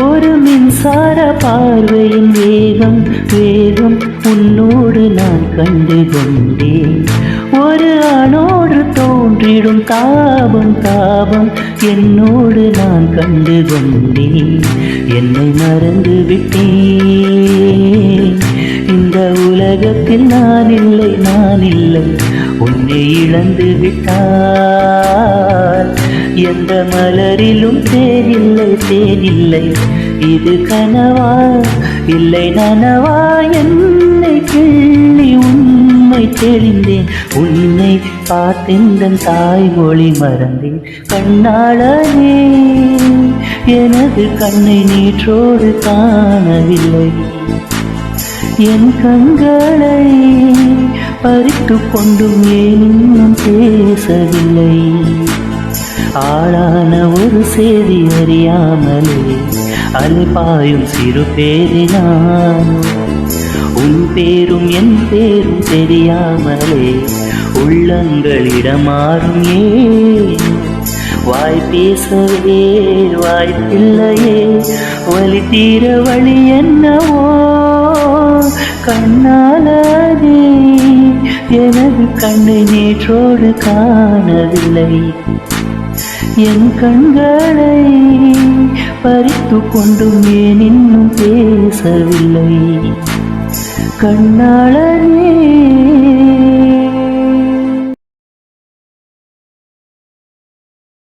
ஒரு மின்சார பார்வையின் வேகம் வேகம் உன்னோடு நான் கண்டு கொண்டேன். ஒரு ஆணோடு தோன்றிடும் தாபம் தாபம் என்னோடு நான் கண்டு கொண்டேன். என்னை மறந்து விட்டேன். இந்த உலகத்தில் நான் இல்லை நான் இல்லை. உன்னை இழந்து விட்டால் எந்த மலரிலும் தேனில்லை தேனில்லை. இது கனவா இல்லை நனவா? என்னை கிள்ளி உண்மை தெரிந்தேன். உன்னை பார்த்தெந்தன் தாய்மொழி மறந்தேன். கண்ணாளனே எனது கண்ணை நீற்றோடு காணவில்லை. என் கண்களை பறித்து கொண்டும் ஏன் இன்னும் பேசவில்லை? ஆளான ஒரு செய்தி அறியாமலே அலைபாயும் சிறு பேரினான். உன் பேரும் என் பேரும் தெரியாமலே உள்ளங்களிடமாறும் ஏன்? வாய் பேசவே வாய்ப்பில்லையே, வலி தீர வழி என்னவோ? கண்ணாலனே எனது கண்ணை நேற்றோடு காணவில்லை. என் கண்களை பறித்து கொண்டும் ஏன் இன்னும் பேசவில்லை? கண்ணாளனே